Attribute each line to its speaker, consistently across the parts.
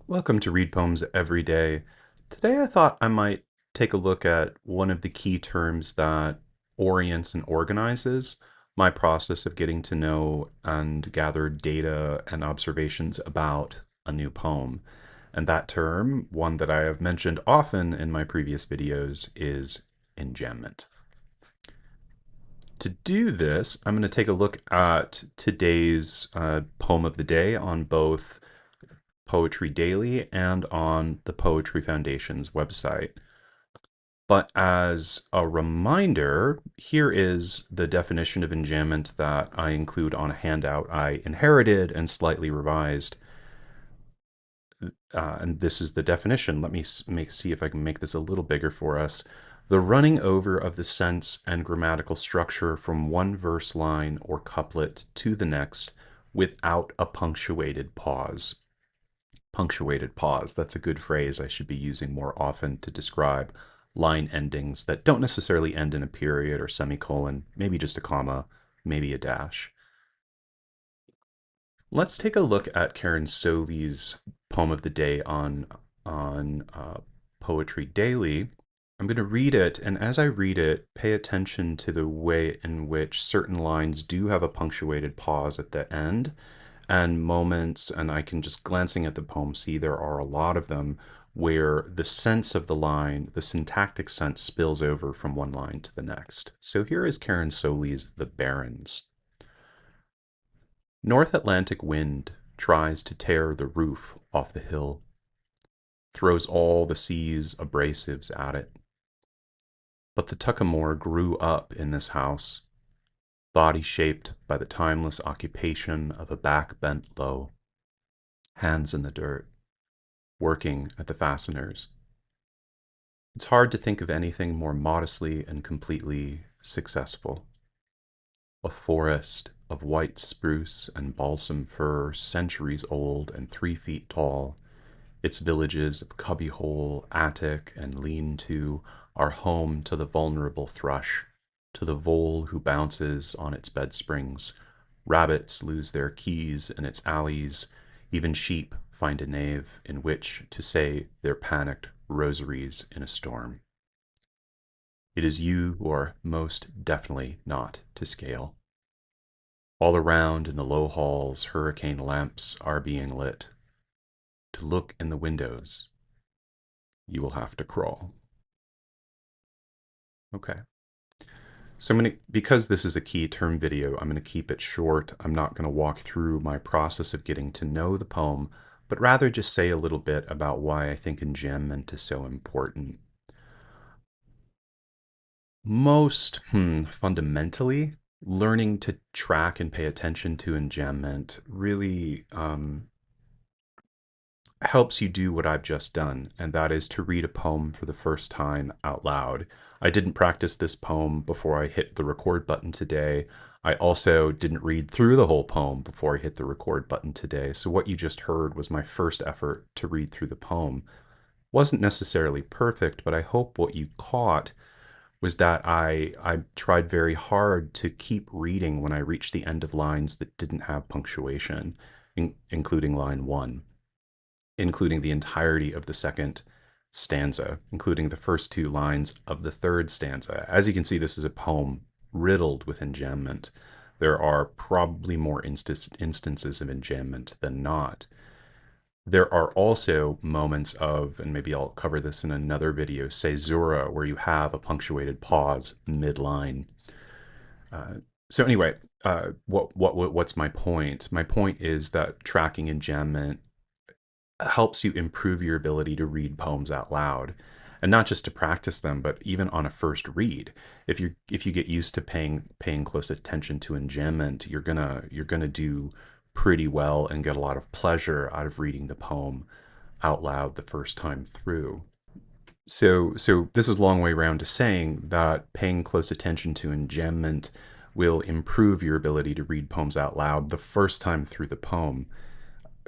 Speaker 1: Welcome to Read Poems Every Day. Today I thought I might take a look at one of the key terms that orients and organizes my process of getting to know and gather data and observations about a new poem. And that term, one that I have mentioned often in my previous videos, is enjambment. To do this, I'm going to take a look at today's poem of the day on both Poetry Daily and on the Poetry Foundation's website. But as a reminder, here is the definition of enjambment that I include on a handout I inherited and slightly revised. And this is the definition. Let me see if I can make this a little bigger for us. The running over of the sense and grammatical structure from one verse line or couplet to the next without a punctuated pause. Punctuated pause, that's a good phrase I should be using more often to describe line endings that don't necessarily end in a period or semicolon, maybe just a comma, maybe a dash. Let's take a look at Karen Solie's poem of the day on Poetry Daily. I'm going to read it, and as I read it, pay attention to the way in which certain lines do have a punctuated pause at the end, and moments, and I can just glancing at the poem see there are a lot of them where the sense of the line, the syntactic sense, spills over from one line to the next. So here is Karen Solie's The Barrens. North Atlantic wind tries to tear the roof off the hill, throws all the sea's abrasives at it. But the Tuckamore grew up in this house, body shaped by the timeless occupation of a back bent low, hands in the dirt, working at the fasteners. It's hard to think of anything more modestly and completely successful. A forest of white spruce and balsam fir, centuries old and 3 feet tall. Its villages of cubbyhole, attic, and lean-to are home to the vulnerable thrush, to the vole who bounces on its bed springs. Rabbits lose their keys in its alleys. Even sheep find a nave in which to say their panicked rosaries in a storm. It is you who are most definitely not to scale. All around in the low halls, hurricane lamps are being lit. To look in the windows, you will have to crawl. Okay. So because this is a key term video, I'm going to keep it short. I'm not going to walk through my process of getting to know the poem, but rather just say a little bit about why I think enjambment is so important. Most fundamentally, learning to track and pay attention to enjambment really helps you do what I've just done, and that is to read a poem for the first time out loud. I didn't practice this poem before I hit the record button today. I also didn't read through the whole poem before I hit the record button today. So what you just heard was my first effort to read through the poem. Wasn't necessarily perfect, but I hope what you caught was that I tried very hard to keep reading when I reached the end of lines that didn't have punctuation, including line 1, including the entirety of the second stanza, including the first 2 lines of the third stanza. As you can see, this is a poem riddled with enjambment. There are probably more instances of enjambment than not. There are also moments of, and maybe I'll cover this in another video, caesura, where you have a punctuated pause mid-line. So anyway, what's my point? My point is that tracking enjambment helps you improve your ability to read poems out loud, and not just to practice them, but even on a first read. If you get used to paying close attention to enjambment, you're gonna do pretty well and get a lot of pleasure out of reading the poem out loud the first time through. So this is a long way around to saying that paying close attention to enjambment will improve your ability to read poems out loud the first time through the poem.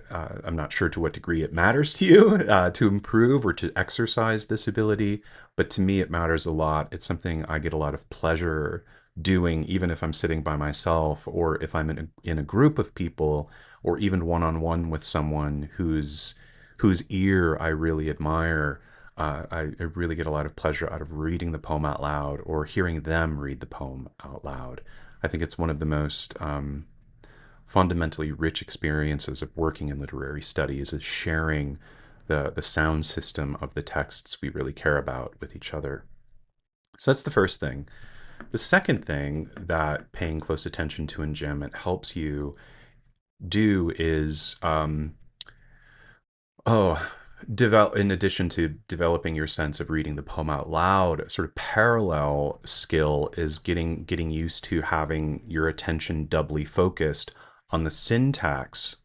Speaker 1: I'm not sure to what degree it matters to you to improve or to exercise this ability, but to me it matters a lot. It's something I get a lot of pleasure doing, even if I'm sitting by myself or if I'm in a group of people or even one-on-one with someone who's whose ear I really admire. I really get a lot of pleasure out of reading the poem out loud or hearing them read the poem out loud. I think it's one of the most fundamentally rich experiences of working in literary studies is sharing the sound system of the texts we really care about with each other. So that's the first thing. The second thing that paying close attention to enjambment helps you do is oh, develop in addition to developing your sense of reading the poem out loud, sort of parallel skill is getting used to having your attention doubly focused on the syntax,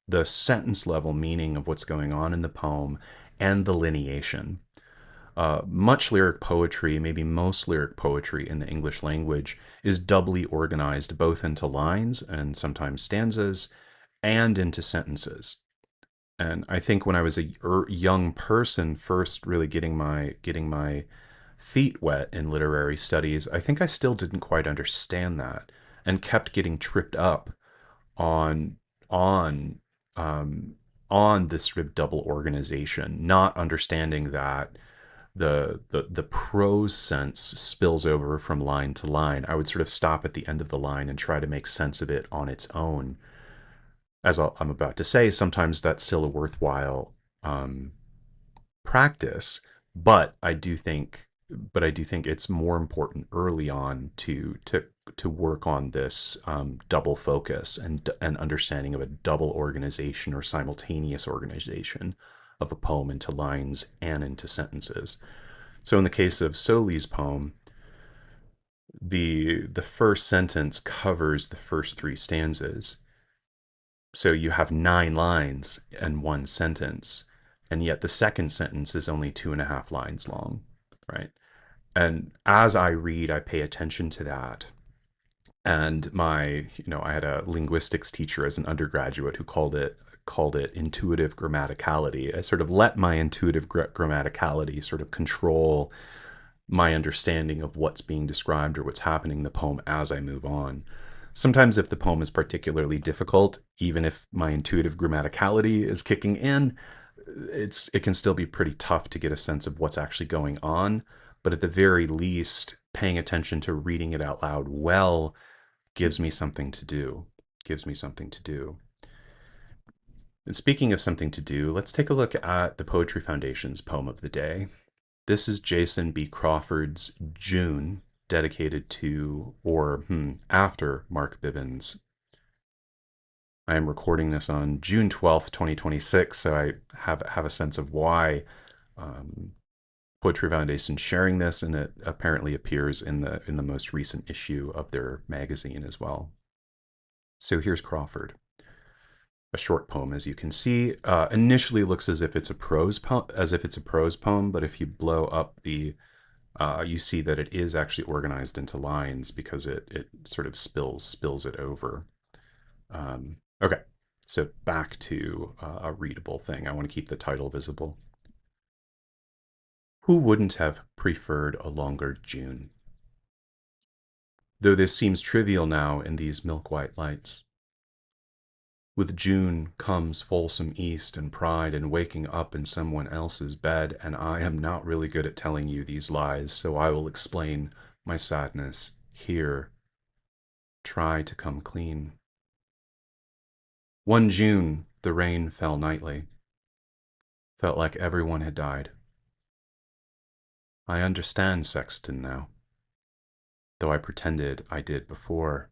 Speaker 1: the sentence level meaning of what's going on in the poem, and the lineation. Much lyric poetry, maybe most lyric poetry in the English language, is doubly organized both into lines and sometimes stanzas and into sentences. And I think when I was a young person, first really getting my feet wet in literary studies, I think I still didn't quite understand that, and kept getting tripped up on on um, on this sort of double organization, not understanding that the prose sense spills over from line to line. I would sort of stop at the end of the line and try to make sense of it on its own. As I'm about to say, sometimes that's still a worthwhile um, practice, but I do think it's more important early on to work on this double focus and understanding of a double organization or simultaneous organization of a poem into lines and into sentences. So in the case of Solie's poem, the first sentence covers the first three stanzas. So you have 9 lines and one sentence, and yet the second sentence is only 2.5 lines long, right? And as I read, I pay attention to that. And I had a linguistics teacher as an undergraduate who called it intuitive grammaticality. I sort of let my intuitive grammaticality sort of control my understanding of what's being described or what's happening in the poem as I move on. Sometimes, if the poem is particularly difficult, even if my intuitive grammaticality is kicking in, it can still be pretty tough to get a sense of what's actually going on. But at the very least, paying attention to reading it out loud well gives me something to do. Gives me something to do. And speaking of something to do, let's take a look at the Poetry Foundation's poem of the day. This is Jason B. Crawford's June, dedicated to or after Mark Bibbins. I am recording this on June 12th, 2026, so I have a sense of why Poetry Foundation sharing this, and it apparently appears in the most recent issue of their magazine as well. So here's Crawford. A short poem, as you can see, initially looks as if it's a prose poem, but if you blow up you see that it is actually organized into lines because it sort of spills it over. Okay, so back to a readable thing. I want to keep the title visible. Who wouldn't have preferred a longer June? Though this seems trivial now in these milk-white lights. With June comes fulsome east and pride and waking up in someone else's bed, and I am not really good at telling you these lies, so I will explain my sadness here. Try to come clean. One June, the rain fell nightly. Felt like everyone had died. I understand Sexton now, though I pretended I did before.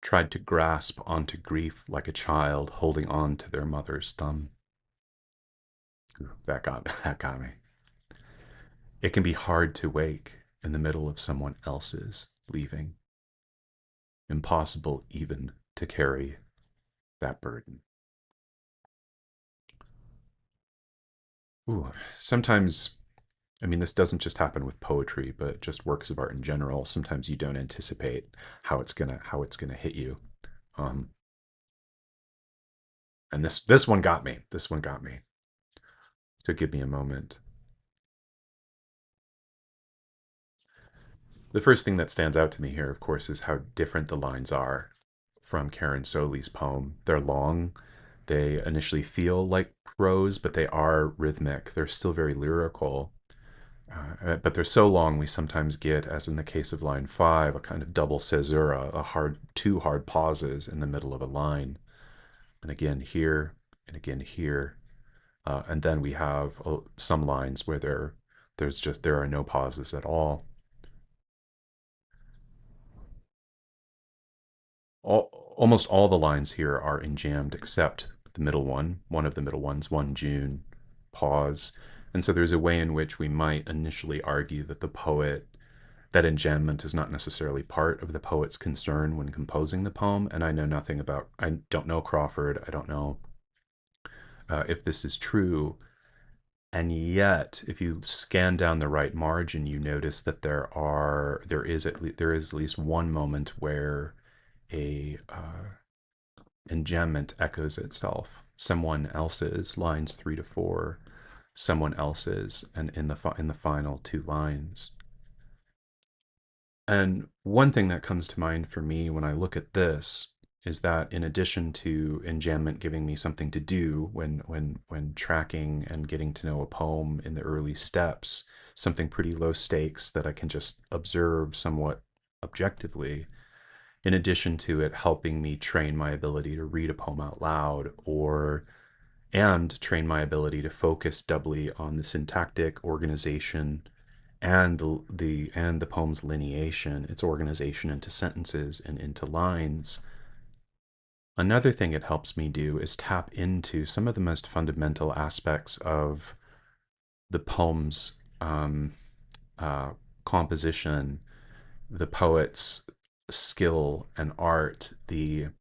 Speaker 1: Tried to grasp onto grief like a child holding on to their mother's thumb. Ooh, that got me. It can be hard to wake in the middle of someone else's leaving. Impossible even to carry that burden. Ooh, sometimes, I mean, this doesn't just happen with poetry, but just works of art in general. Sometimes you don't anticipate how it's gonna hit you. Um, and this one got me. This one got me. So give me a moment. The first thing that stands out to me here, of course, is how different the lines are from Karen Solie's poem. They're long. They initially feel like prose, but they are rhythmic. They're still very lyrical. But they're so long we sometimes get, as in the case of line 5, a kind of double caesura, two hard pauses in the middle of a line. And again here, and again here. And then we have some lines where there are no pauses at all. Almost all the lines here are enjambed except the middle one of the middle ones, 1 June, pause. And so there's a way in which we might initially argue that that enjambment is not necessarily part of the poet's concern when composing the poem. And I don't know Crawford, I don't know if this is true. And yet, if you scan down the right margin, you notice that there is at least one moment where a enjambment echoes itself. Someone else's, lines 3 to 4, someone else's, and in the final 2 lines. And one thing that comes to mind for me when I look at this is that in addition to enjambment giving me something to do when tracking and getting to know a poem in the early steps, something pretty low stakes that I can just observe somewhat objectively, in addition to it helping me train my ability to read a poem out loud and train my ability to focus doubly on the syntactic organization and the poem's lineation, its organization into sentences and into lines. Another thing it helps me do is tap into some of the most fundamental aspects of the poem's composition, the poet's skill and art. The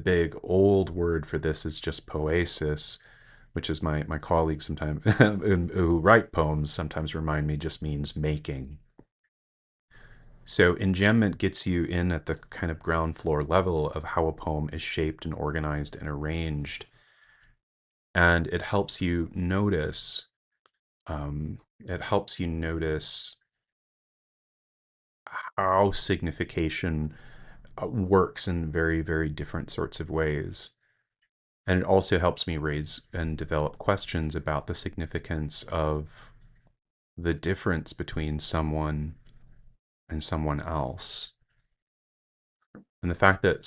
Speaker 1: big old word for this is just poesis, which is my colleagues sometimes who write poems sometimes remind me just means making. So enjambment gets you in at the kind of ground floor level of how a poem is shaped and organized and arranged, and it helps you notice. It helps you notice how signification works in very, very different sorts of ways. And it also helps me raise and develop questions about the significance of the difference between someone and someone else. And the fact that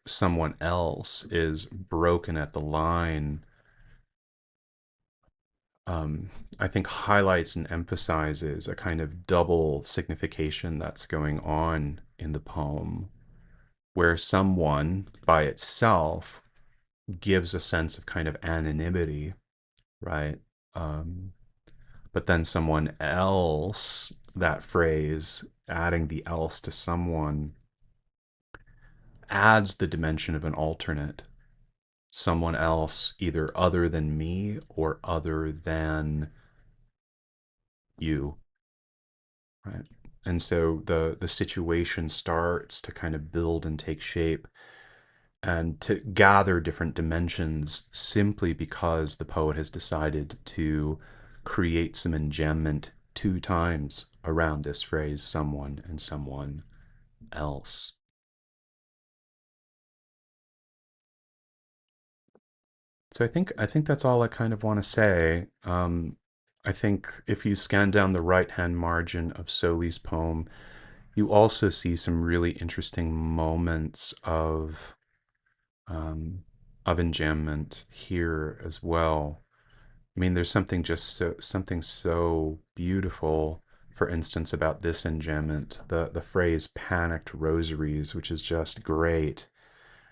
Speaker 1: someone else is broken at the line, I think highlights and emphasizes a kind of double signification that's going on in the poem, where someone by itself gives a sense of kind of anonymity, right? Um, but then someone else, that phrase, adding the else to someone, adds the dimension of an alternate, someone else, either other than me or other than you, right? And so the situation starts to kind of build and take shape and to gather different dimensions simply because the poet has decided to create some enjambment 2 times around this phrase, someone and someone else. So I think that's all I kind of want to say. I think if you scan down the right-hand margin of Solie's poem, you also see some really interesting moments um, of enjambment here as well. I mean, there's something so beautiful, for instance, about this enjambment, the phrase "panicked rosaries," which is just great.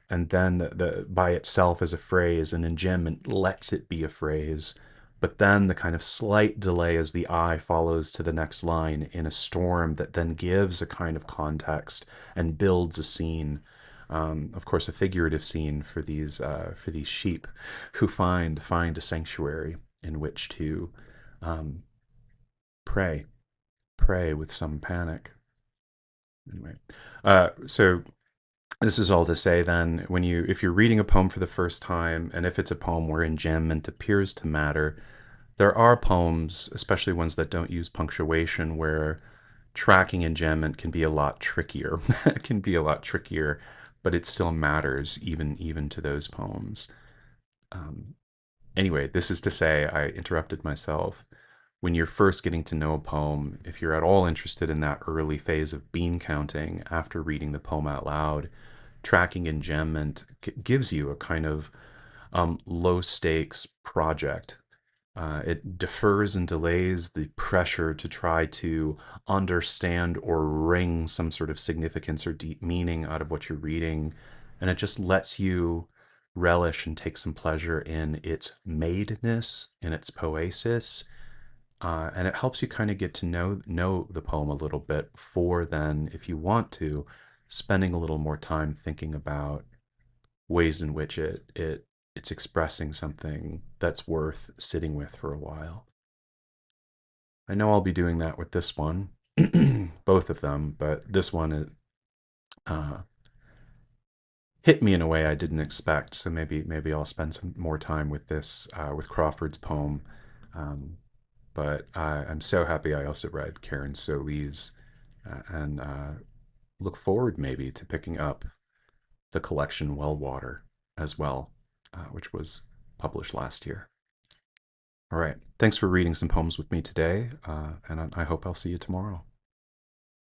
Speaker 1: And then the by itself as a phrase, and enjambment lets it be a phrase, but then the kind of slight delay as the eye follows to the next line in a storm that then gives a kind of context and builds a scene. Of course, a figurative scene for these sheep who find a sanctuary in which to um, pray, pray with some panic. Anyway, so this is all to say then, if you're reading a poem for the first time, and if it's a poem where enjambment appears to matter, there are poems, especially ones that don't use punctuation, where tracking enjambment can be a lot trickier. It can be a lot trickier, but it still matters even to those poems. Um, Anyway, this is to say, I interrupted myself. When you're first getting to know a poem, if you're at all interested in that early phase of bean counting after reading the poem out loud, tracking enjambment gives you a kind of low stakes project. It defers and delays the pressure to try to understand or wring some sort of significance or deep meaning out of what you're reading. And it just lets you relish and take some pleasure in its madeness, in its poesis. And it helps you kind of get to know the poem a little bit before then, if you want to, spending a little more time thinking about ways in which it's expressing something that's worth sitting with for a while. I know I'll be doing that with this one, both of them, but this one uh, hit me in a way I didn't expect. So maybe I'll spend some more time with this with Crawford's poem. Um, but I'm so happy I also read Karen Solie's and look forward maybe to picking up the collection Well Water as well, which was published last year. All right. Thanks for reading some poems with me today, and I hope I'll see you tomorrow.